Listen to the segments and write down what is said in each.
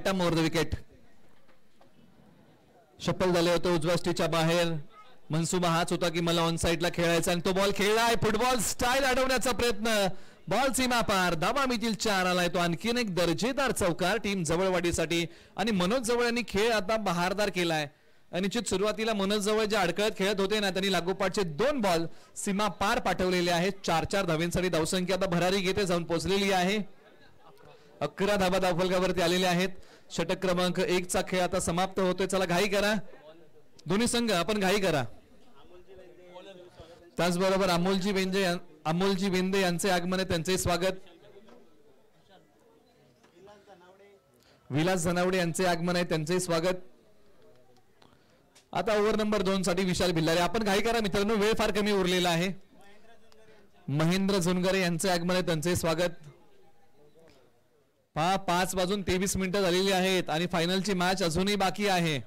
Term over the wicket. शप्पल झाले होते उजव्या स्टिचच्या बाहेर. मनसुबा हाच होता की मला ऑन साइडला खेळायचा आणि तो बॉल खेळलाय. फुटबॉल स्टाईल अडवण्याचा प्रयत्न. बॉल सीमा पार. धावा मितील 4 आलाय. तो आणखीन एक दर्जेदार चौकार टीम जवळवाडीसाठी. आणि मनोज जवळ यांनी खेळ आता बहारदार केलाय. निश्चित सुरुवातीला मनोज जवळ जे अडकळत खेळत होते ना त्यांनी लागोपाठचे 2 बॉल सीमा पार पाठवलेले आहेत. 4-4 धावांसाठी धावसंख्या आता भरारी घेते जाऊन पोहोचलेली आहे. 11 धावा धावफलकावरती आलेल्या आहेत. षटक क्रमांक 1 चा खेळ आता समाप्त होतोय. चला घाई करा दोन्ही संघ, आपण घाई करा. त्याचबरोबर अमोलजी वेंदे यांचे आगमन आहे, त्यांचे स्वागत. विलास धनावडे यांचे आगमन आहे, त्यांचे स्वागत. आता ओव्हर नंबर 2 साठी विशाल भिल्लारे. आपण घाई करा मित्रांनो, वेळ फार कमी उरलेला आहे. महेंद्र झुनगरे यांचे आगमन आहे, त्यांचे स्वागत. 5 वाजून 23 मिनिटं झालेली आहेत आणि फायनलची मॅच अजूनही बाकी आहे.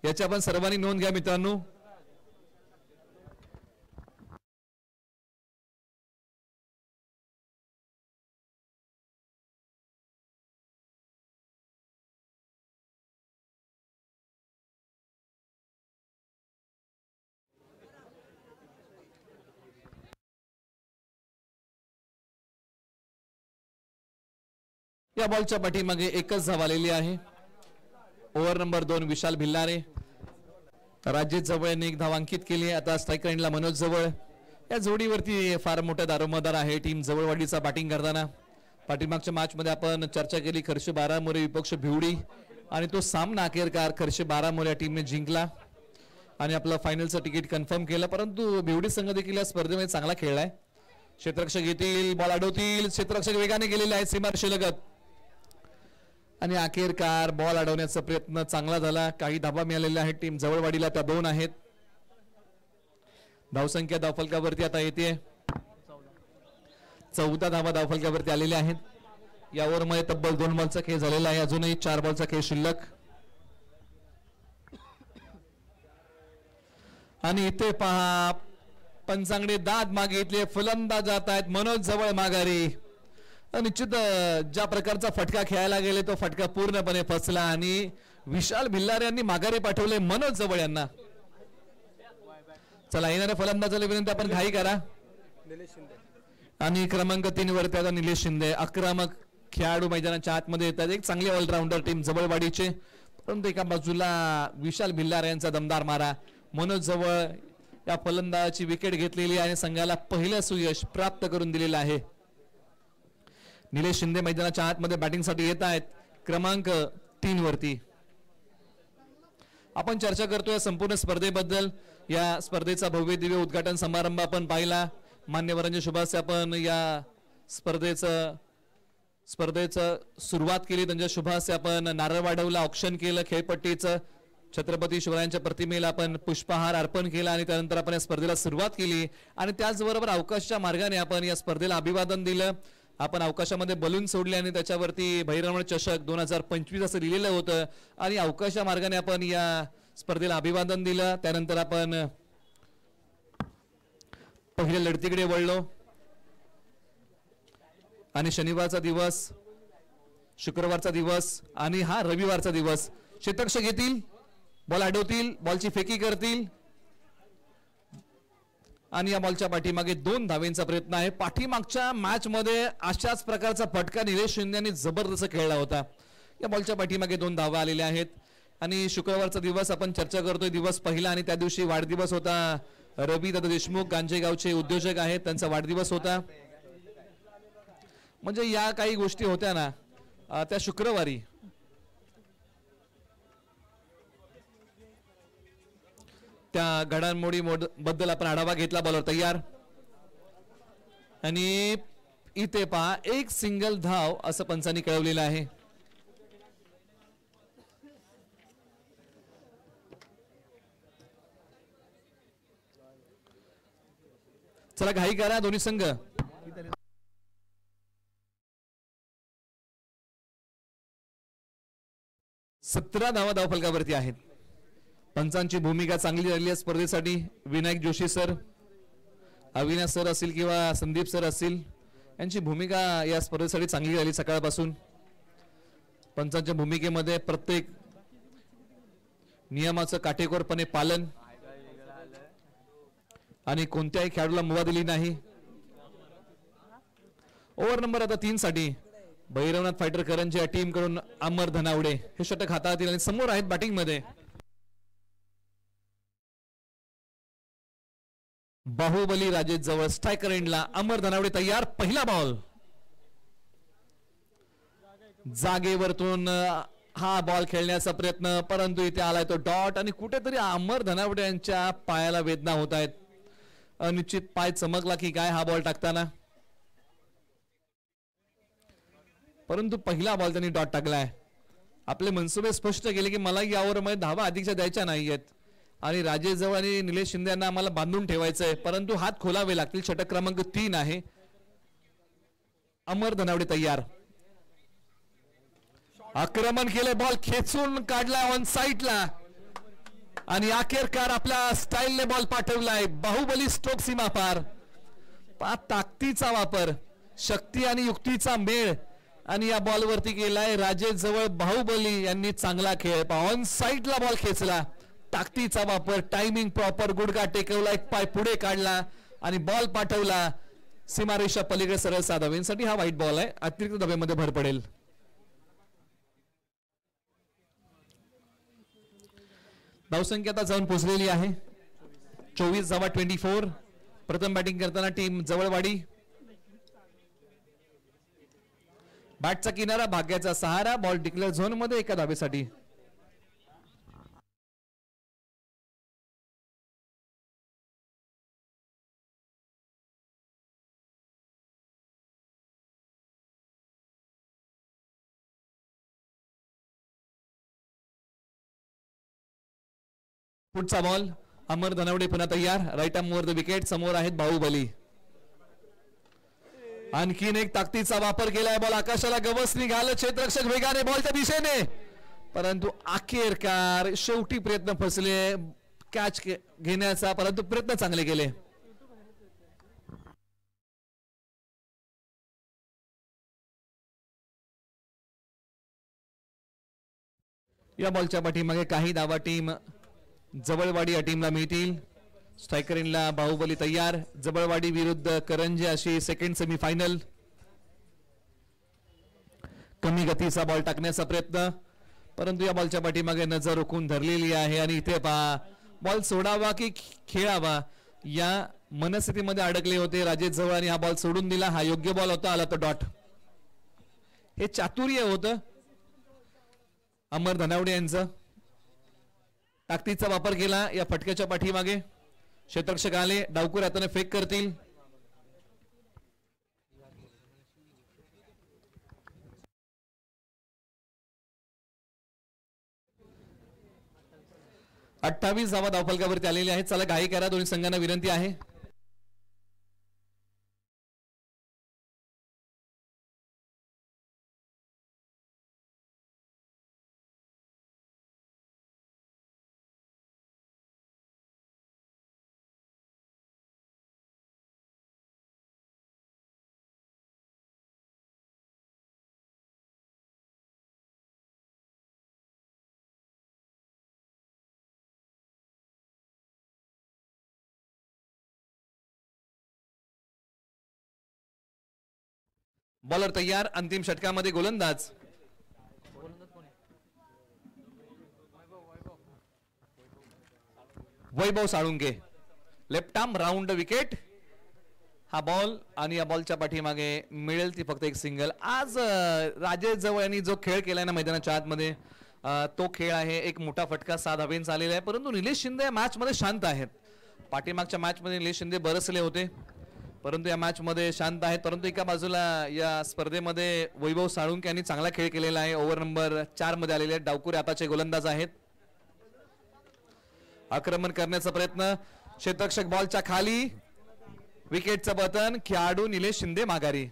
याची आपण सर्वांनी नोंद घ्या मित्रांनो. या बॉलच्या पाठीमागे एकच धाव आलेली आहे. ओव्हर नंबर 2 विशाल भिल्लारे. राजेश जवळ यांनी 1 धाव अंकित केली. आता स्ट्राईक एंडला मनोज जवळ. या जोडीवरती फार मोठा दारोमदार आहे टीम जवळवाडीचा बॅटिंग करताना. पाठीमागच्या मॅच मध्ये आपण चर्चा केली खर्श बारामोरे विपक्ष भिवडी आणि तो सामना अखेरकार खर्श बारामोरे या टीमने जिंकला आणि आपलं फायनलचं तिकीट कन्फर्म केलं. परंतु भिवडी संघ देखील या स्पर्धेमध्ये चांगला खेळलाय. क्षेत्ररक्षक येतील, बॉल अडवतील. क्षेत्ररक्षक वेगाने गेलेले आहेत सीमारेषे लगत आणि अखेरकार बॉल अडवण्याचा प्रयत्न चांगला झाला. काही धावा मिळालेल्या आहेत टीम जवळवाडीला, त्या 2 आहेत. धावसंख्या धावफलकावरती आता येते 14 धावा धावफलकावरती आलेल्या आहेत. या ओव्हरमध्ये तब्बल 2 बॉलचा खेळ झालेला आहे. अजूनही 4 बॉलचा खेळ शिल्लक. आणि इथे पहा पंचांगडे दाद मागितले. फलंदाज जात आहेत. मनोज जवळ माघारी. निश्चित ज्या प्रकारचा फटका खेळायला गेले तो फटका पूर्णपणे फसला आणि विशाल भिल्लारे यांनी माघारी पाठवले मनोज जवळ यांना. चला येणाऱ्या फलंदाजाला विनंती, आपण घाई करा. आणि क्रमांक 3 वरती आता निलेश शिंदे. आक्रमक खेळाडू मैदानाच्या आतमध्ये येतात. एक चांगले ऑलराऊंडर टीम जवळवाडीचे. परंतु एका बाजूला विशाल भिल्लारे यांचा दमदार मारा. मनोज जवळ या फलंदाजाची विकेट घेतलेली आणि संघाला पहिलं सुयश प्राप्त करून दिलेलं आहे. निलेश शिंदे मैदानाच्या आतमध्ये बॅटिंगसाठी येत आहेत क्रमांक 3 वरती. आपण चर्चा करतोय संपूर्ण स्पर्धेबद्दल. या स्पर्धेचा भव्य दिव्य उद्घाटन समारंभ आपण पाहिला. मान्यवरांच्या शुभास्ते आपण या स्पर्धेचं सुरुवात केली. त्यांच्या शुभास्ते आपण नारळ वाढवला, ऑक्शन केलं खेळपट्टीचं. छत्रपती शिवरायांच्या प्रतिमेला आपण पुष्पहार अर्पण केला आणि त्यानंतर आपण या स्पर्धेला सुरुवात केली. आणि त्याचबरोबर अवकाशच्या मार्गाने आपण या स्पर्धेला अभिवादन दिलं. आपण अवकाशामध्ये बलून सोडले आणि त्याच्यावरती भैरवनाथ चषक 2025 असं लिहिलेलं होतं आणि अवकाशच्या मार्गाने आपण या स्पर्धेला अभिवादन दिलं. त्यानंतर आपण पहिल्या लढतीकडे वळलो आणि शनिवारचा दिवस, शुक्रवारचा दिवस आणि हा रविवारचा दिवस. क्षेत्ररक्षक येतील, बॉल अडवतील, बॉलची फेकी करतील आणि या बॉलच्या पाठीमागे 2 धावेंचा प्रयत्न आहे. पाठीमागच्या मॅच मध्ये अशाच प्रकारचा फटका निलेश शिंदे यांनी जबरदस्त खेळला होता. या बॉलच्या पाठीमागे 2 धावा आलेल्या आहेत. आणि शुक्रवारचा दिवस आपण चर्चा करतोय, दिवस पहिला आणि त्या दिवशी वाढदिवस होता रवी दादा देशमुख, गांजेगावचे उद्योजक आहेत, त्यांचा वाढदिवस होता. म्हणजे या काही गोष्टी होत्या ना त्या शुक्रवारी. त्या घडामोडी बद्दल आपण आढावा घेतला. बॉलर तयार आणि इथे पहा 1 सिंगल धाव असं पंचांनी कळवलेलं आहे. चला घाई करा दोन्ही संघ. 17 धावा धावफलकावरती आहेत. पंचांची भूमिका चांगली राहिली आहे स्पर्धेसाठी. विनायक जोशी सर, अविनाश सर असतील किंवा संदीप सर असतील, यांची भूमिका या स्पर्धेसाठी चांगली राहिली सकाळपासून. पंचांच्या भूमिकेमध्ये प्रत्येक नियमाचं काटेकोरपणे पालन आणि कोणत्याही खेळाडूला मुभा दिली नाही. ओव्हर नंबर आता 3 साठी भैरवनाथ फायटर करंजी या टीम कडून अमर धनावडे हे षटक हाताळतील आणि समोर आहेत बॅटिंग मध्ये बाहुबली राजेश जवळ. स्ट्रायकर एंडला अमर धनावडे तयार. पहिला बॉल जागेवरतून हा बॉल खेळण्याचा प्रयत्न, परंतु इथे आलाय तो डॉट आणि कुठेतरी अमर धनावडे यांच्या पायाला वेदना होत आहेत. अनिश्चित पाय चमकला की काय हा बॉल टाकताना, परंतु पहिला बॉल त्यांनी डॉट टाकलाय. आपले मनसुबे स्पष्ट केले की मला यावर मध्ये धावा अधिकच्या द्यायच्या नाहीयेत आणि राजेश जवळ आणि निलेश शिंदे यांना आम्हाला बांधून ठेवायचंय, परंतु हात खोलावे लागतील. षटक क्रमांक 3 आहे. अमर धनावडे तयार. आक्रमण केले, बॉल खेचून काढला ऑन साईडला आणि अखेरकार आपल्या स्टाईलने बॉल पाठवलाय. बाहुबली स्ट्रोक सीमा पार. ताकदीचा वापर, शक्ती आणि युक्तीचा मेळ आणि या बॉल वरती केलाय राजेश जवळ. बाहुबली यांनी चांगला खेळ, ऑन साईडला बॉल खेचला, ताकदीचा वापर, टायमिंग प्रॉपर, गुडघा टेकवला, एक पाय पुढे काढला आणि बॉल पाठवला सीमारेषा पलीकडे सरळ साधावेसाठी. हा वाईट बॉल आहे, अतिरिक्त धाब्यामध्ये भर पडेल. धावसंख्या आता जाऊन पोहोचलेली आहे 24 धावा 24. प्रथम बॅटिंग करताना टीम जवळवाडी. बॅटचा किनारा, भाग्याचा सहारा. बॉल डिक्लेअर झोन मध्ये एका धावेसाठी. पुढचा बॉल अमर धनावडे पुन्हा तयार. राईट आर्म वर द विकेट. समोर आहेत बाहुबली. आणखीन एक ताकदीचा वापर केलाय. बॉल आकाशाला गवस निघालं. क्षेत्ररक्षक वेगाने बॉलच्या दिशेने, परंतु अखेरकार शेवटी प्रयत्न फसले कॅच घेण्याचा, परंतु प्रयत्न चांगले केले. या बॉलच्या पाठीमागे काही धावा टीम जवळवाडी या टीमला मिळतील. स्ट्रायकर इनला बाहुबली तयार. जवळवाडी विरुद्ध करंजी अशी सेकंड सेमीफायनल. कमी गतीचा बॉल टाकण्याचा प्रयत्न, परंतु या बॉलच्या पाठीमागे नजर रोखून धरलेली आहे आणि इथे पहा बॉल सोडावा की खेळावा या मनस्थितीमध्ये अडकले होते राजेश जवळ आणि हा बॉल सोडून दिला. हा योग्य बॉल होता, आला तो डॉट. हे चातुर्य होतं अमर धनावडे यांचं. ताकदीचा वापर केला या फटक्याच्या पाठीमागे. क्षेत्ररक्षक आले, डावकुर हाताने फेक करतील. अठ्ठावीस धावा धावफलकावरती आलेली आहेत. चला घाई करा, दोन्ही संघांना विनंती आहे. बॉलर तयार. अंतिम षटकामध्ये गोलंदाज Vaibhav Salunkhe. Left arm round wicket. हा बॉल आणि या बॉलच्या पाठीमागे मिळेल ती फक्त एक सिंगल. आज राजेश जवळ यांनी जो खेळ केलाय ना मैदानाच्या आतमध्ये, तो खेळ आहे. एक मोठा फटका 7 धावेंचा आलेला आहे, परंतु निलेश शिंदे या मॅच मध्ये शांत आहेत. पाठीमागच्या मॅच मध्ये निलेश शिंदे बरसले होते, परंतु या मॅच मध्ये शांत आहेत. परंतु एका बाजूला या स्पर्धेमध्ये वैभव साळुंके यांनी चांगला खेळ केलेला आहे. ओव्हर नंबर 4 मध्ये आलेले आहेत. डावकुरे आताचे गोलंदाज आहेत. आक्रमण करण्याचा प्रयत्न, क्षेत्ररक्षक बॉलच्या खाली, विकेटचं बटन, खेळाडू निलेश शिंदे माघारी.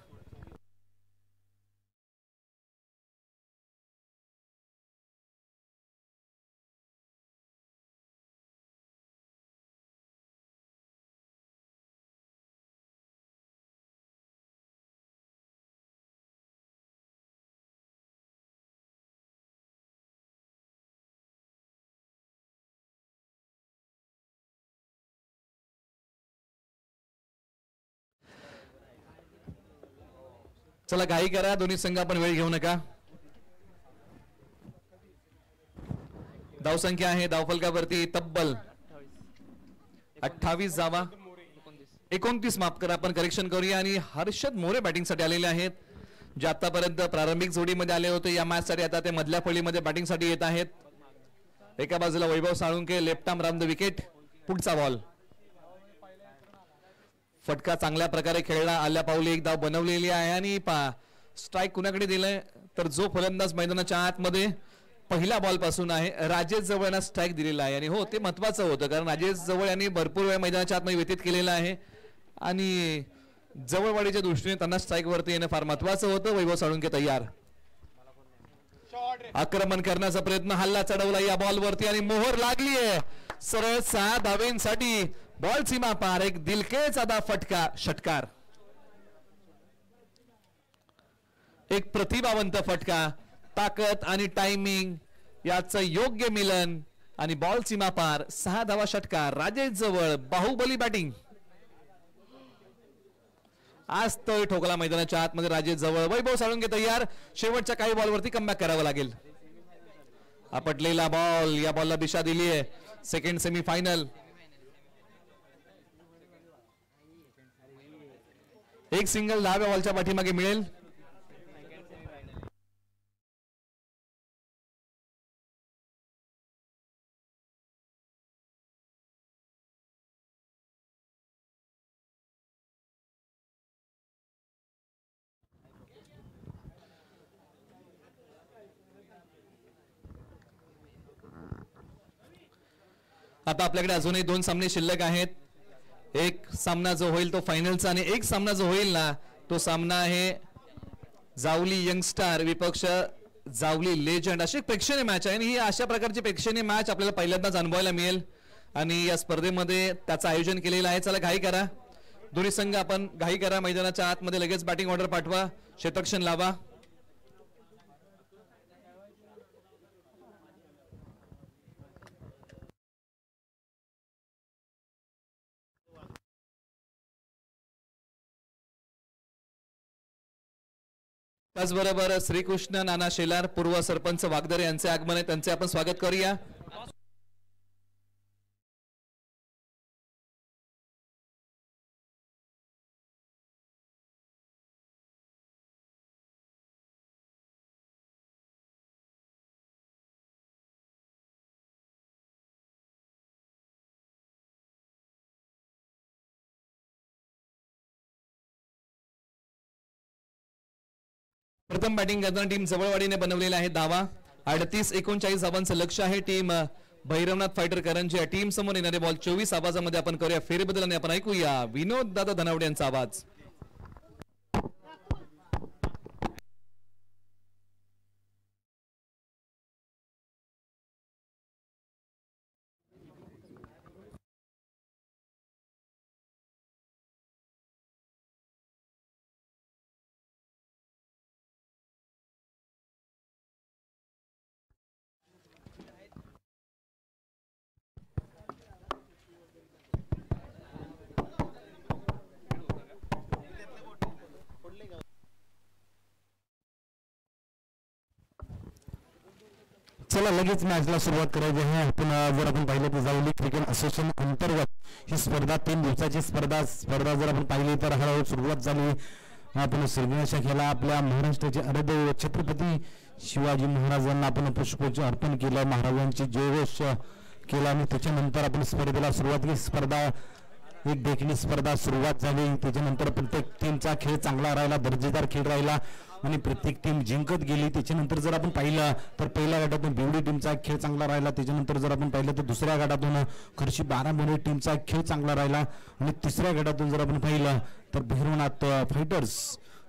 चला घाई करा, दोन्ही संघ आपण वेळ घेऊ नका. धावसंख्या आहे धावफलकावरती तब्बल 28 धावा, 29 माफ करा, आपण करेक्शन करूया. आणि हर्षद मोरे बॅटिंग साठी आलेले आहेत, जे आतापर्यंत प्रारंभिक जोडीमध्ये आले होते या मॅच साठी, आता ते मधल्या फळीमध्ये बॅटिंग साठी येत आहेत. एका बाजूला Vaibhav Salunkhe, left arm round the wicket. पुढचा बॉल, फटका चांगल्या प्रकारे खेळला, आल्या पावली एक धाव बनवलेली आहे. आणि स्ट्राईक कुणाकडे दिलाय तर जो फलंदाज मैदानाच्या आतमध्ये पहिल्या बॉल पासून आहे, राजेश जवळ यांना स्ट्राईक दिलेला आहे. आणि हो, ते महत्वाचं होतं, कारण राजेश जवळ यांनी भरपूर वेळ मैदानाच्या आतमध्ये व्यतीत केलेला आहे आणि जवळवाडीच्या दृष्टीने त्यांना स्ट्राईक वरती येणं फार महत्वाचं होतं. वैभव साळुंके तयार, आक्रमण करण्याचा प्रयत्न, हल्ला चढवला या बॉल वरती आणि मोहर लागली आहे. सरळ 6 धावेंसाठी बॉल सीमा पार, एक दिलखेच अदा फटका, षटकार, एक प्रतिभावंत फटका, ताकद आणि टायमिंग याचं योग्य मिलन आणि बॉल सीमा पार, 6 धावा, षटकार. राजेश जवळ बाहुबली बॅटिंग, आज तो ठोकला मैदानाच्या आतमध्ये राजेश जवळ. वैभव साळुंके तयार, शेवटच्या काही बॉलवरती कमबॅक करावं लागेल. आपटलेला बॉल, या बॉलला दिशा दिली आहे. सेकंड सेमीफायनल, एक सिंगल 10व्या बॉलच्या पाठीमागे मिळेल. आता आपल्याकडे अजूनही 2 सामने शिल्लक आहेत. एक सामना जो होईल तो फायनलचा आणि एक सामना जो होईल ना तो सामना आहे जावली यंगस्टार विपक्ष जावली लेजंड. अशी प्रेक्षणीय मॅच आहे आणि ही अशा प्रकारची प्रेक्षणीय मॅच आपल्याला पहिल्यांदाच अनुभवायला मिळेल आणि या स्पर्धेमध्ये त्याचं आयोजन केलेलं आहे. चला घाई करा, दोन्ही संघ आपण घाई करा, मैदानाच्या आतमध्ये लगेच बॅटिंग ऑर्डर पाठवा, क्षेत्ररक्षण लावा. त्याचबरोबर श्रीकृष्ण नाना शेलार, पूर्व सरपंच वागदरे यांचे आगमन आहे, त्यांचे आपण स्वागत करूया. प्रथम बॅटिंग करताना टीम जवळवाडीने बनवलेला आहे धावा. 38-39 धावांचं लक्ष आहे. टीम भैरवनाथ फायटर करंजी या टीम समोर येणारे बॉल 24 आवाजामध्ये आपण करूया फेरबदल आणि आपण ऐकूया विनोद दादा धनावडे यांचा आवाज. चला लगेच मॅचला सुरुवात करायची आहे. आपण जर आपण पाहिलं तर जावली क्रिकेट असोसिएशन अंतर्गत ही स्पर्धा 3 दिवसाची स्पर्धा जर आपण पाहिली तर हळूहळू सुरुवात झाली. आपण श्रीगणेशा खेळा आपल्या महाराष्ट्राचे आराध्य छत्रपती शिवाजी महाराजांना आपण पुष्पगुच्छ अर्पण केलं, महाराजांची जयघोष केला आणि त्याच्यानंतर आपण स्पर्धेला सुरुवात केली. स्पर्धा एक देखणी स्पर्धा सुरुवात झाली. त्याच्यानंतर प्रत्येक टीमचा खेळ चांगला राहिला, दर्जेदार खेळ राहिला आणि प्रत्येक टीम जिंकत गेली. त्याच्यानंतर जर आपण पाहिलं तर पहिल्या गटातून बिवडी टीमचा खेळ चांगला राहिला. त्याच्यानंतर जर आपण पाहिलं तर दुसऱ्या गटातून खर्ची 12 मुले टीमचा खेळ चांगला राहिला आणि तिसऱ्या गटातून जर आपण पाहिलं तर भैरवनाथ फायटर्स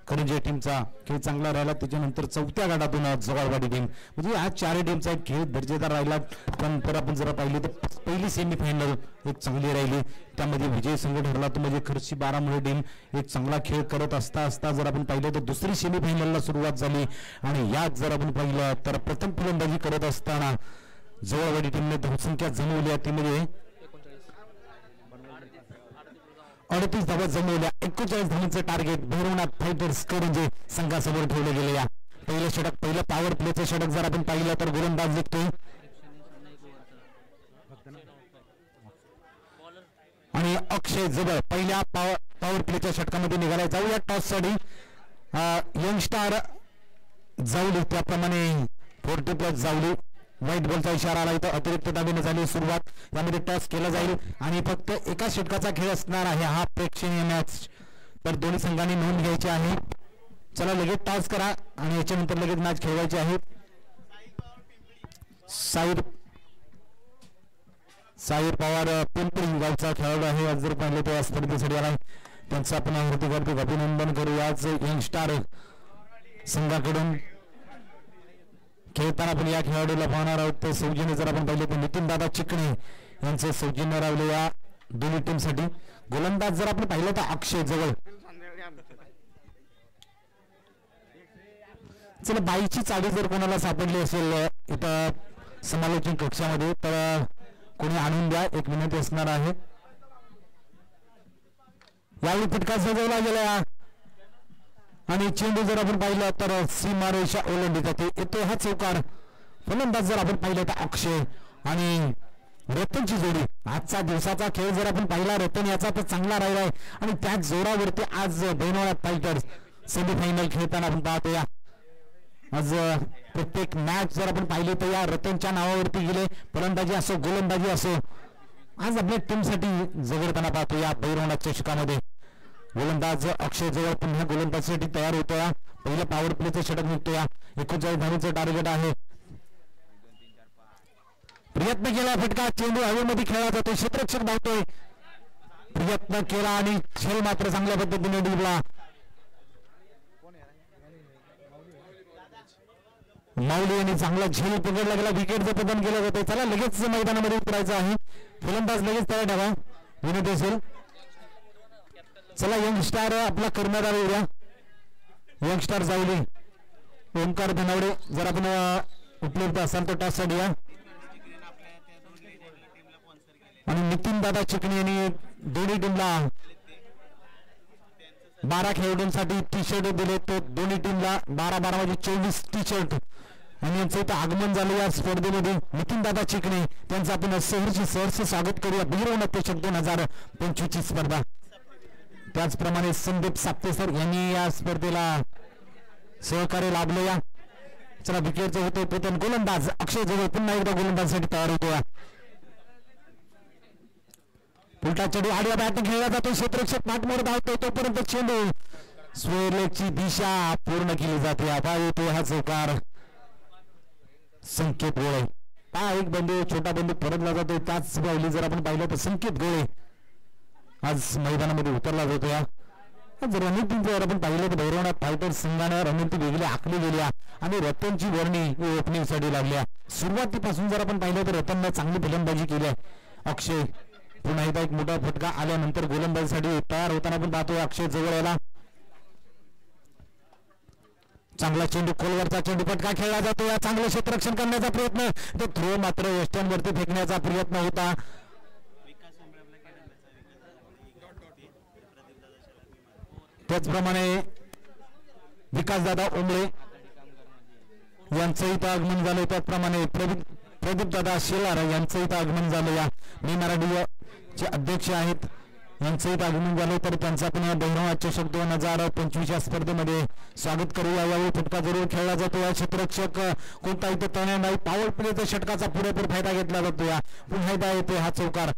करंजी टीमचा खेळ चांगला राहिला. त्याच्यानंतर चौथ्या गटातून जवळवाडी टीम म्हणजे आज 4 टीमचा खेळ दर्जेदार राहिला. नंतर आपण जर पाहिली तर पहिली सेमीफायनल एक चांगली राहिली, त्यामध्ये विजय संघ ठरला तो म्हणजे खर्ची 12 मुळे टीम एक चांगला खेळ करत असता जर आपण पाहिलं तर दुसरी सेमीफायनलला सुरुवात झाली आणि यात जर आपण पाहिलं तर प्रथम फलंदाजी करत असताना जवळवाडी टीमने धावसंख्या जमवली ती म्हणजे 38 धावा जमवल्या. 41 धावांचं टार्गेट भैरवनाथ फायटर्स करंजे संघासमोर ठेवलं गेलं. या पहिलं षटक, पहिलं पॉवर प्लेचं षटक जर आपण पाहिलं तर गोलंदाज जिंकतोय आणि अक्षय जवळ पहिल्या पॉवर प्लेच्या षटकामध्ये निघाला. जाऊया टॉस साठी. यंगस्टार जावली त्याप्रमाणे 40+ जावली. व्हाईट बॉलचा इशारा आला. इथं अतिरिक्त धावेने झाली सुरुवात. यामध्ये टॉस केला जाईल आणि फक्त एका षटकाचा खेळ असणार आहे हा प्रेक्षणीय मॅच. तर दोन्ही संघांनी नोंद घ्यायची आहे. चला लगेच टॉस करा आणि याच्यानंतर लगेच मॅच खेळवायची आहे. साईर पवार पिंपरी गावचा खेळाडू आहे. आज जर पाहिले तर या स्पर्धेसाठी आलाय. त्यांचं आपण हार्दिक अभिनंदन करू. आज यंगस्टार संघाकडून खेळताना आपण या खेळाडूला पाहणार आहोत. ते सौजन्य जर आपण पाहिले तर नितीन दादा चिकणे यांचे सौजन्य रावले या दोन्ही टीम साठी. गोलंदाज जर आपण पाहिलं तर अक्षय जवळ. चला बाईची चावी जर कोणाला सापडली असेल इथं समालोचन कक्षामध्ये तर कोणी आणून द्या. एक विनंती असणार आहे. यावेळी फटका सजवला गेला आणि चेंडू जर आपण पाहिलं तर सीमारेषा ओलांडली जाते. येतो हा चौकार. फलंदाज जर आपण पाहिलं तर अक्षय आणि रतनची जोडी. आजचा दिवसाचा खेळ जर आपण पाहिला रतन याचा तर चांगला राहिला आहे आणि त्याच जोरावरती आज भैरवनाथ फायटर्स सेमीफायनल खेळताना आपण पाहतो. या आज प्रत्येक मॅच जर आपण पाहिले तर या रतनच्या नावावरती गेले. फलंदाजी असो गोलंदाजी असो आज आपल्या टीमसाठी झगडताना पाहतो या भैरवनाथ चषकामध्ये. गोलंदाज अक्षय जवळ पुन्हा गोलंदाजीसाठी तयार होतो. या पहिल्या पॉवर प्लेचं षटक निघतो. या 39 धावेचं टार्गेट आहे. प्रयत्न केला फटका. चेंडू हवेमध्ये खेळला जातो. क्षेत्ररक्षक धावतोय. प्रयत्न केला आणि खेळ मात्र चांगल्या पद्धतीने डुबला. माऊली यांनी चांगला झेल पकडला गेला. विकेटचं प्रदान केलं जातं. चला लगेच मैदानामध्ये उतरायचं आहे. फलंदाज लगेच तयार ठेवा विनंती असेल. चला यंगस्टार आपला कर्णधार येऊया. यंगस्टार जावली ओमकार धनावडे जर आपण उपलब्ध असाल तर टॉस साठी या. आणि नितीन दादा चिकणे यांनी दोन्ही टीमला 12 खेळाडूंसाठी टी शर्ट दिले. तो दोन्ही टीमला 12-12 म्हणजे 24 टी शर्ट आणि यांचं इथं आगमन झालं या स्पर्धेमध्ये. नितीन दादा चिकणे त्यांचं आपण सहर्ष स्वागत करूया. भैरवनाथ चषक 2025 ची स्पर्धा. त्याचप्रमाणे संदीप साप्ते सर यांनी या स्पर्धेला सहकार्य लाभलं. या चला विकेटचं होतं पतन. गोलंदाज अक्षय जवळ पुन्हा एकदा गोलंदाजसाठी तयार होतो. या उलटा चेंडू आडव्या बॅटने खेळला जातो. क्षेत्ररक्षक पाठमोर धावतो. तोपर्यंत चेंडू स्वेरलेची दिशा पूर्ण केली जाते. आता येतो हा चौकार. संकेत गोळे हा एक बंधू छोटा बंधू परतला जातो. त्याच बावली जर आपण पाहिलं तर संकेत गोळे आज मैदानामध्ये उतरला जातो. या रणनीती जर आपण पाहिलं तर भैरवनाथ फायटर्स संघाने रणनीती वेगळी आखली गेली आणि रतनची वर्णी ओपनिंग साठी लागल्या. सुरुवातीपासून जर आपण पाहिलं तर रतनने चांगली फलंदाजी केली आहे. अक्षय पुन्हा एकदा एक मोठा फटका आल्यानंतर गोलंदाजीसाठी तयार होताना पण पाहतोय. अक्षय जवळ याला चांगला चेंडू खोलवरचा चेंडू फटका खेळला जातो. या चांगलं क्षेत्ररक्षण करण्याचा प्रयत्न. तो थ्रो मात्र वेस्टर्न वरती फेकण्याचा प्रयत्न होता. त्याचप्रमाणे विकासदादा उमळे यांचं इथं आगमन झालं. त्याचप्रमाणे प्रदीप दादा शेलार यांचं इथं आगमन झालं. या मी मराठीचे अध्यक्ष आहेत यांचं इथं आगमन झालं. तर त्यांचं आपण या भैरवनाथ चषक 2025 या स्पर्धेमध्ये स्वागत करूया. यावेळी फटका जरूर खेळला जातो. या क्षेत्ररक्षक कोणता इथं तयार नाही. पॉवर प्लेच्या षटकाचा पुरेपूर फायदा घेतला जातो. या पुन्हा एकदा येतो हा चौकार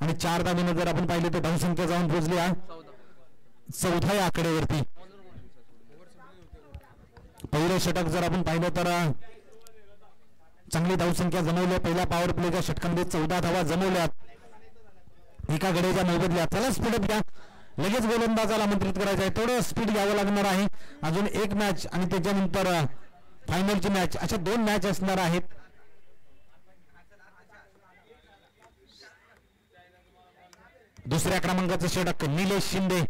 आणि 4 धावेने जर आपण पाहिले तर धावसंख्या जाऊन पोहोचली आहे 14 आकडेवरती. पहिलं षटक जर आपण पाहिलं तर चांगली धावसंख्या जमवली. पहिल्या पॉवर प्लेच्या षटकामध्ये 14 धावा जमवल्यात एका गड्याच्या मोबदल्यात. चला स्पीडअप घ्या. लगेच गोलंदाजाला आमंत्रित करायचं आहे. थोडं स्पीड घ्यावं लागणार आहे. अजून एक मॅच आणि त्याच्यानंतर फायनलची मॅच अशा 2 मॅच असणार आहेत. दुसऱ्या क्रमांकाचं षटक निलेश शिंदे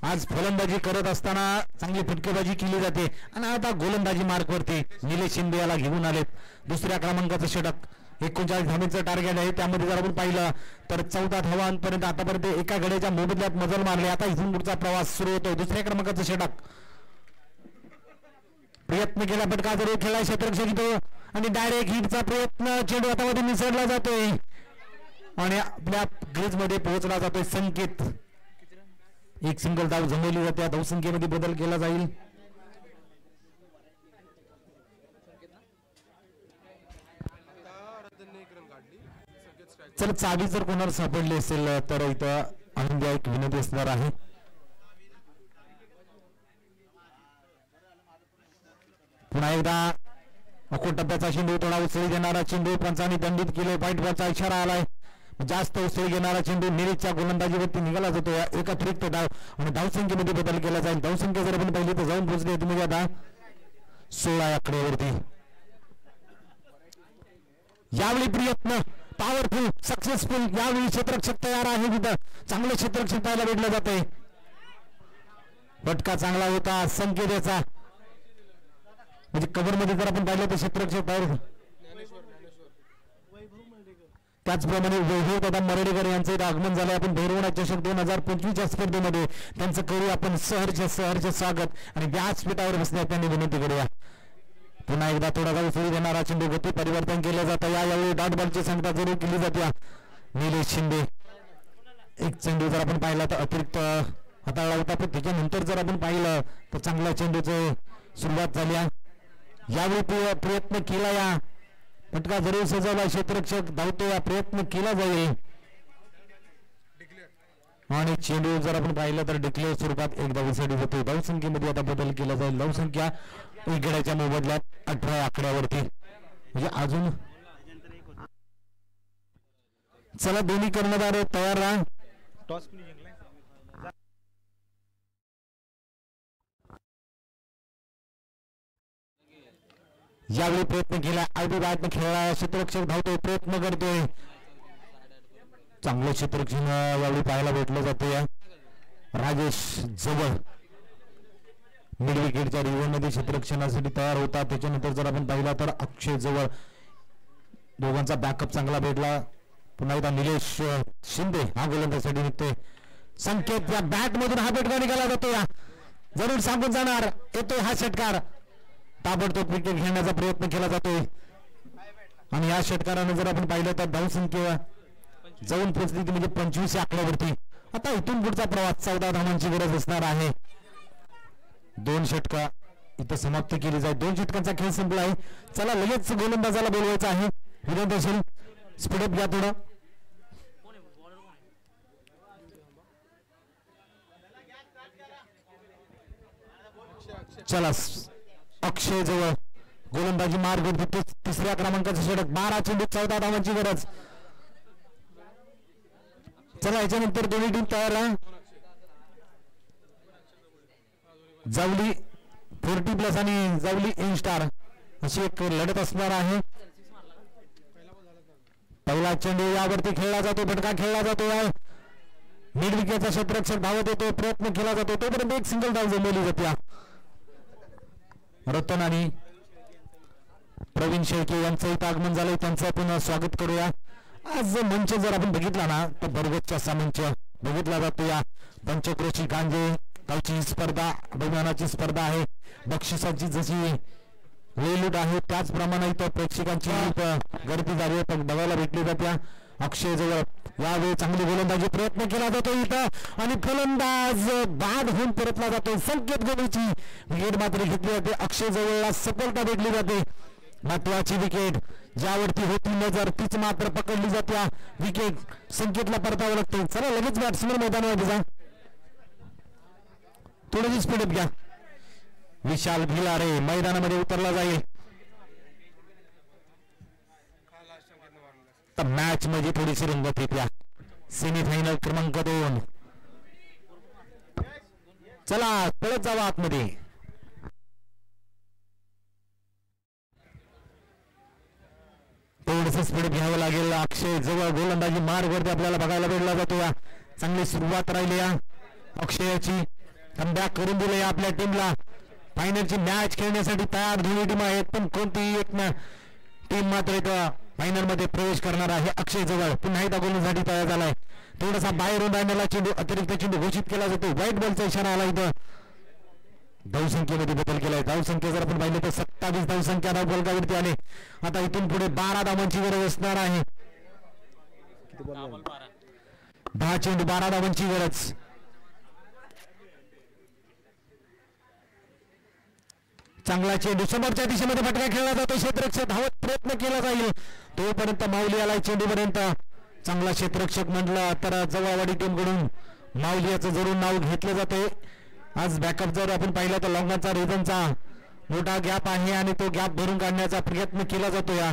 आज फलंदाजी करत असताना चांगली फटकेबाजी केली जाते आणि आता गोलंदाजी मार्कवरती निलेश शिंदे याला घेऊन आलेत. दुसऱ्या क्रमांकाचं षटक 39 धावांचं टार्गेट आहे. त्यामध्ये जर आपण पाहिलं तर 14 धावांपर्यंत आतापर्यंत एका गड्याच्या मोबदल्यात मजल मारले. आता इथून पुढचा प्रवास सुरू होतोय. दुसऱ्या क्रमांकाचं षटक प्रयत्न केला, फटका जरूर खेळला क्षेत्ररक्षक तो आणि डायरेक्ट हिटचा प्रयत्न, चेंडू हातामध्ये मिसळला जातोय आणि आपल्या ग्रीज मध्ये पोहोचला जातोय. संकेत एक सिंगल धाव जमवली जाते. धावसंख्येमध्ये बदल केला जाईल. चल चावी जर कोणाला सापडली असेल तर इथं आनंदी एक विनंती असणार आहे. पुन्हा एकदा अकोट टप्प्याचा चेंडू, थोडा उसळी घेणारा चेंडू पंचांनी दंडित केले. पॉईंट वरचा इशारा आलाय. जास्त उसळी घेणारा चेंडू निरीच्या गोलंदाजीवरती निघाला जातो. एक अतिरिक्त धाव आणि धावसंख्येमध्ये बदल केला जाईल. धावसंख्या जर आपण पाहिली तर जाऊन पोहोचली तुम्ही आता 16 आकड्यावरती. यावेळी प्रयत्न पॉवरफुल सक्सेसफुल. यावेळी क्षेत्ररक्षक तयार आहे. तिथं चांगलं क्षेत्ररक्षक पाहायला भेटलं जाते. फटका चांगला होता संकेताचा, म्हणजे कव्हर मध्ये जर आपण पाहिलं तर क्षेत्ररक्षक तयार. त्याचप्रमाणे वैभव दादा मरेडेकर यांचं इथं आगमन झालंय. आपण भैरवनाथ चषक 2025 स्पर्धेमध्ये त्यांचं करू आपण सहर्ष स्वागत आणि व्यासपीठावर बसण्यात त्यांनी विनंती करूया. पुन्हा एकदा थोडा उसळी देणारा चेंडू गती परिवर्तन केलं जातं. यावेळी डॉट बॉलची संख्या जरूर केली जाते. निलेश शिंदे एक चेंडू जर आपण पाहिला तर अतिरिक्त हाताळला होता, पण त्याच्यानंतर जर आपण पाहिलं तर चांगल्या चेंडूची सुरुवात झाली. यावेळी प्रयत्न केला, या फटका जरूर सजवला. क्षेत्ररक्षक धावतो, या प्रयत्न केला जाईल आणि चेंडू जर आपण पाहिलं तर डिक्लेअर स्वरूपात एकदा विसरली जाते. धावसंख्येमध्ये आता बदल केला जाईल. धावसंख्या एक गड्याच्या मोबदल्यात 18 आकड्यावरती, म्हणजे अजून. चला दोन्ही कर्णधार तयार राहा. टॉस यावेळी प्रयत्न केला, आयबी बॅटने खेळला. क्षेत्ररक्षक धावतोय, प्रयत्न करतोय. चांगलं क्षेत्ररक्षण यावेळी पाहायला भेटलं जाते. राजेश जवळ मिड विकेटच्या रिव्हरमध्ये क्षेत्ररक्षणासाठी तयार होता. त्याच्यानंतर जर आपण पाहिला तर अक्षय जवळ, दोघांचा बॅकअप चांगला भेटला. पुन्हा एकदा निलेश शिंदे हा गोलंदाजीसाठी निघतोय. संकेत या बॅट मधून हा फटका निघाला जातो. जरूर सांगून जाणार येतोय हा षटकार. ताबडतोब विकेट घेण्याचा प्रयत्न केला जातोय आणि या षटकाराने जर आपण पाहिलं तर धावसंख्या जाऊन पोहोचली ती म्हणजे 25 आकड्यावरती. आता इथून पुढचा प्रवास 14 धावांची गरज असणार आहे. 2 षटका इथं समाप्त केली जाईल. 2 षटकांचा खेळ संपला आहे. चला लगेच गोलंदाजाला बोलवायचं आहे. विनंती असेल स्पीडअप घ्या थोडं. चला अक्षय जवळ गोलंदाजी मार्ग तिसऱ्या क्रमांकाचं षटक. 12 चेंडू 14 धावांची गरज. चला याच्यानंतर दोन्ही टीम तयार आहे. जावली 40+ आणि जावली इन स्टार अशी एक लढत असणार आहे. पहिला चेंडू यावरती खेळला जातो, फटका खेळला जातो. मिड विकेटचा क्षेत्ररक्षक धावत येतो, प्रयत्न केला जातो. तोपर्यंत एक सिंगल धाव जमवली जाते. रतन आणि प्रवीण शेळके यांचं इथं आगमन झालंय. त्यांचं आपण स्वागत करूया. आज मंच जर आपण बघितला ना तर बरगतचा असा मंच बघितला जातो. या पंचक्रोशी गांजे गावची स्पर्धा, अभिमानाची स्पर्धा आहे. बक्षिसाची जशी वेलूट आहे त्याचप्रमाणे इथं प्रेक्षकांची गर्दी झाली बघायला भेटली जाते. अक्षय जवळ यावेळी चांगली गोलंदाजी प्रयत्न केला जातो इथं आणि फलंदाज बाद होऊन परतला जातो. संकेत गोलची विकेट मात्र घेतली जाते. अक्षय जवळला सफलता भेटली जाते. महत्वाची विकेट ज्यावरती होती नजर तीच मात्र पकडली जाते. विकेट संकेतला परतावं लागते. चला लगेच बॅट्समन मैदानावर जा. थोडीशी स्पीडअप घ्या. विशाल भिलारे मैदानामध्ये उतरला जाईल. मॅच मध्ये थोडीशी रंगत येत्या. सेमीफायनल क्रमांक 2. चला पळत जावा आतमध्ये. थोडस स्पीड घ्यावं लागेल. अक्षय जवळ गोलंदाजी मार्गवरती आपल्याला बघायला भेटला जातो. चांगली सुरुवात राहिली अक्षयाची. कमबॅक करून दिले आपल्या टीमला. फायनलची मॅच खेळण्यासाठी तयार दोन्ही टीम आहेत, पण कोणतीही एक टीम मात्र फायनल मध्ये प्रवेश करणार आहे अक्षय जवळ पुन्हा एकदा गोलंदाजीसाठी तयार झालाय. थोडासा बाहेरून राहिलेला चेंडू अतिरिक्त चेंडू घोषित केला जातो. व्हाईट बॉलचा इशारा आला इथं. धावसंख्येमध्ये बदल केलाय. धावसंख्या जर आपण पाहिलं तर 27 धावसंख्या धावफलकावरती आले. आता इथून पुढे 12 धावांची गरज असणार आहे. 10 चेंडू 12 धावांची गरज. चांगला चेंडू समोरच्या दिशेमध्ये फटका खेळला जातो. क्षेत्ररक्षक धावत प्रयत्न केला जाईल तोपर्यंत माऊली आलाय चेंडूपर्यंत. चांगला क्षेत्ररक्षक म्हटलं तर जवळवाडी टीमकडून माऊली याचं जरूर नाव घेतलं जाते. आज बॅकअप जर आपण पाहिलं तर लॉंगाचा रिझनचा मोठा गॅप आहे आणि तो गॅप भरून काढण्याचा प्रयत्न केला जातो. या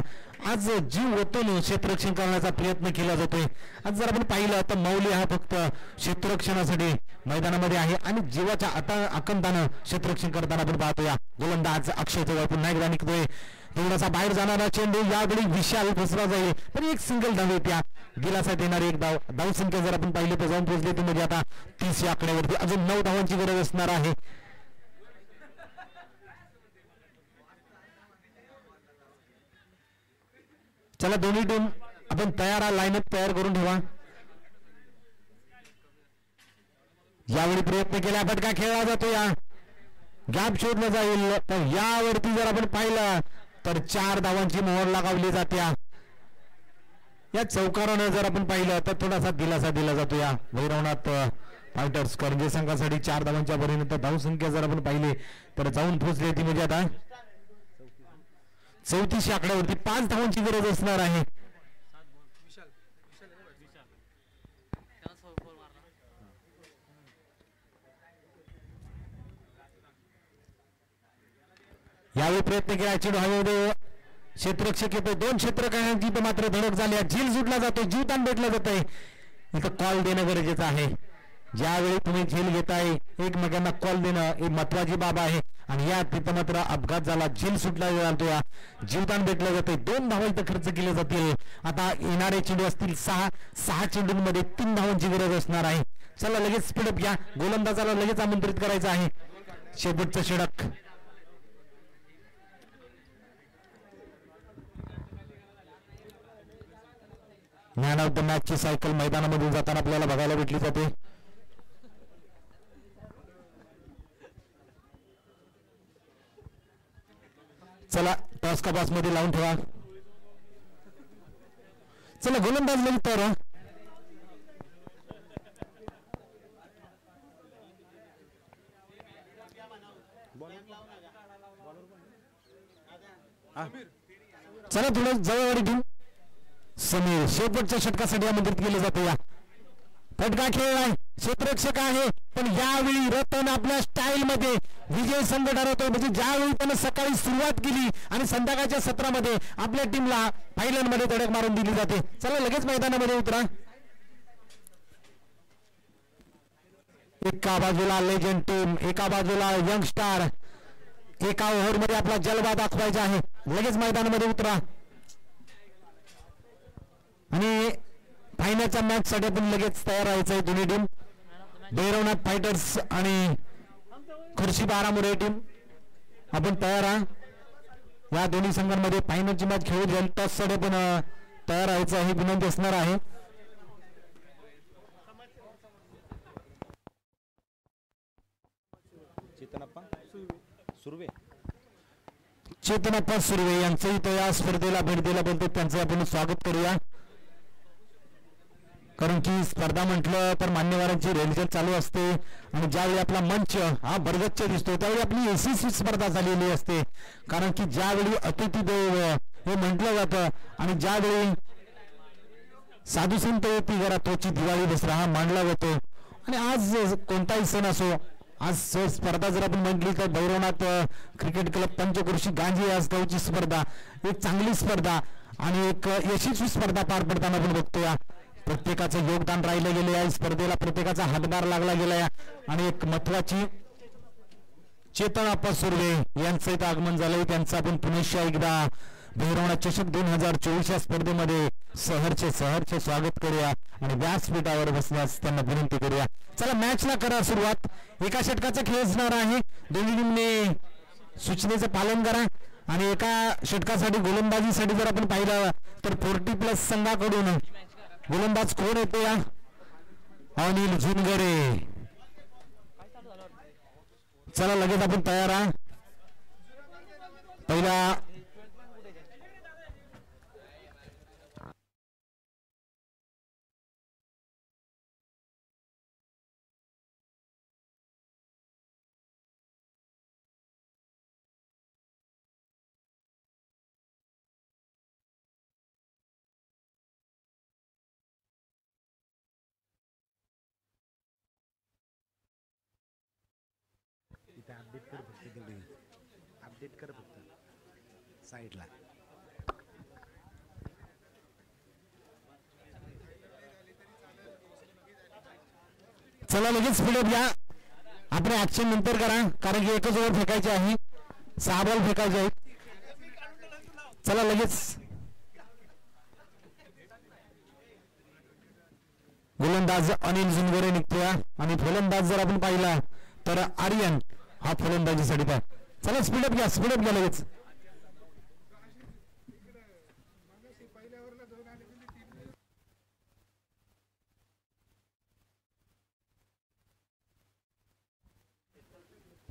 आज जीव ओतून क्षेत्ररक्षण करण्याचा प्रयत्न केला जातोय. आज जर आपण पाहिलं तर माऊली हा फक्त क्षेत्ररक्षणासाठी मैदानामध्ये आहे आणि जीवाच्या आकंतानं क्षेत्ररक्षण करताना आपण पाहतो. या गोलंदाज अक्षय जवळ पुन्हा एकदा निघतोय. थोडासा बाहेर जाणारा चेंडू यावेळी विशाल फसला जाईल पण एक सिंगल धाव येत्या. दिलासा देणारी एक धावसंख्या जर आपण पाहिली तर जाऊन पोहोचली ती म्हणजे आता 30 या आकड्यावरती अजून 9 धावांची गरज असणार आहे. चला दोन्ही टीम आपण तयार लाईनअप तयार करून ठेवा. यावेळी प्रयत्न केला फटका खेळला जातो. या गॅप शोधला जाईल तर यावरती जर आपण पाहिलं तर 4 धावांची मोहर लगावली जाते. या चौकारानं जर आपण पाहिलं तर थोडासा दिलासा दिला जातो. या भैरवनाथ फायटर्स करंजी संघासाठी 4 धावांच्या पर्यंत धावसंख्या जर आपण पाहिली तर जाऊन पोहोचली ती म्हणजे आता 34 आकड्यावरती 5 धावांची गरज असणार आहे. यावेळी प्रयत्न केला चेंडू हवेमध्ये क्षेत्ररक्षक येतो. 2 क्षेत्ररक्षकांची तर मात्र धडक झाली. झील सुटला जातो. जीवदान भेटलं जात आहे. इथं कॉल देणं गरजेचं आहे. ज्यावेळी तुम्ही झील घेताय एकमेकांना कॉल देणं ही महत्वाची बाब आहे आणि या तिथं मात्र अपघात झाला. झील सुटला जातो. या जीवदान भेटलं जाते. 2 धावा इथं खर्च केले जातील. आता येणारे चेंडू असतील 6 चेंडूंमध्ये 3 धावांची गरज असणार आहे. चला लगेच स्पीडअप घ्या. गोलंदाजाला लगेच आमंत्रित करायचं आहे. शेवटचं षटक. मॅन ऑफ द मॅच ची सायकल मैदानामधून जाताना आपल्याला बघायला भेटली जाते. चला टॉस कपास मध्ये लावून ठेवा. चला गोलंदाज लगेच तर चला थोडं जवळवाडी टीम समीर शेवटच्या षटकासाठी आमंत्रित केले जाते. या फटका खेळलाय क्षेत्ररक्षक आहे पण यावेळी रतन आपल्या स्टाईल मध्ये विजय संघ ठरवतोय. म्हणजे ज्यावेळी त्यानं सकाळी सुरुवात केली आणि संध्याकाळच्या सत्रामध्ये आपल्या टीमला फायनल मध्ये धडक मारून दिली जाते. चला लगेच मैदानामध्ये उतरा. एका बाजूला लेजंड टीम, एका बाजूला यंग स्टार. एका ओव्हर मध्ये आपला जलवा दाखवायचा आहे. लगेच मैदानामध्ये उतरा आणि फायनलच्या मॅच साठी आपण लगेच तयार व्हायचं आहे. दोन्ही टीम भैरवनाथ फायटर्स आणि खुर्शी बारामुरे टीम आपण तयार आहात. या दोन्ही संघांमध्ये फायनलची मॅच खेळू जाईल. टॉस साठी पण तयार व्हायचं आहे विनंती असणार आहे. चेतनप्पा सुर्वे यांचंही तो या स्पर्धेला भेट दिल्याबद्दल त्यांचं आपण स्वागत करूया. कारण की स्पर्धा म्हटलं तर मान्यवरांची रेलचेल चालू असते आणि ज्यावेळी आपला मंच हा बरगच्च दिसतो त्यावेळी आपली यशस्वी स्पर्धा झालेली असते. कारण की ज्यावेळी अतिथी देव हे म्हटलं जातं आणि ज्यावेळी साधू संत येती घरात तोची दिवाळी दसरा हा मांडला जातो. आणि आज कोणताही सण असो, आज स्पर्धा जर आपण म्हटली तर भैरवनाथ क्रिकेट क्लब पंचक्रोशी गांधी या गावची स्पर्धा एक चांगली स्पर्धा आणि एक यशस्वी स्पर्धा पार पडताना आपण बघतो. या प्रत्येकाचं योगदान राहिलं गेले आहे. स्पर्धेला प्रत्येकाचा हातभार लागला गेलाय आणि एक महत्वाची चेतनप्पा सुर्वे यांचं इथं आगमन झालंय. त्यांचं आपण पुन्हा एकदा भैरवनाथ चषक 2024 या स्पर्धेमध्ये सहर्षे स्वागत करूया आणि व्यासपीठावर बसण्यास त्यांना विनंती करूया. चला मॅचला करा सुरुवात. एका षटकाचा खेळ असणार आहे. दोन्ही टीमने सूचनेचं पालन करा आणि एका षटकासाठी गोलंदाजीसाठी जर आपण पाहिलं तर 40+ संघाकडून गोलंदाज कोण येतो या अनिल झुनगरे. चला लगेच आपण तयार आहे. पहिला अपडेट कर फक्त अपडेट कर फक्त साईडला. चला लगेच स्पीडअप घ्या. आपण ऍक्शन नंतर करा कारण की एकच ओव्हर फेकायची आहे. 6 बॉल फेकायचे आहेत. चला लगेच. गोलंदाज अनिल झुनगरे निघतोय आणि फलंदाज जर आपण पाहिला तर आर्यन हा फलंदाजीसाठी पाय. चला स्पीडअप घ्या लगेच.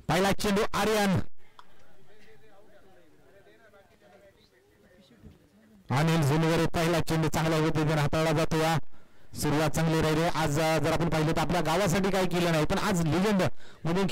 पहिला चेंडू आर्यन. अनिल झुनगरे पहिला चेंडू चांगल्या पद्धतीने हाताळला जातो. या सुरुवात चांगली राहिली. आज जर आपण पाहिलं तर आपल्या गावासाठी काही केलं नाही पण आज लिजेंड म्हणून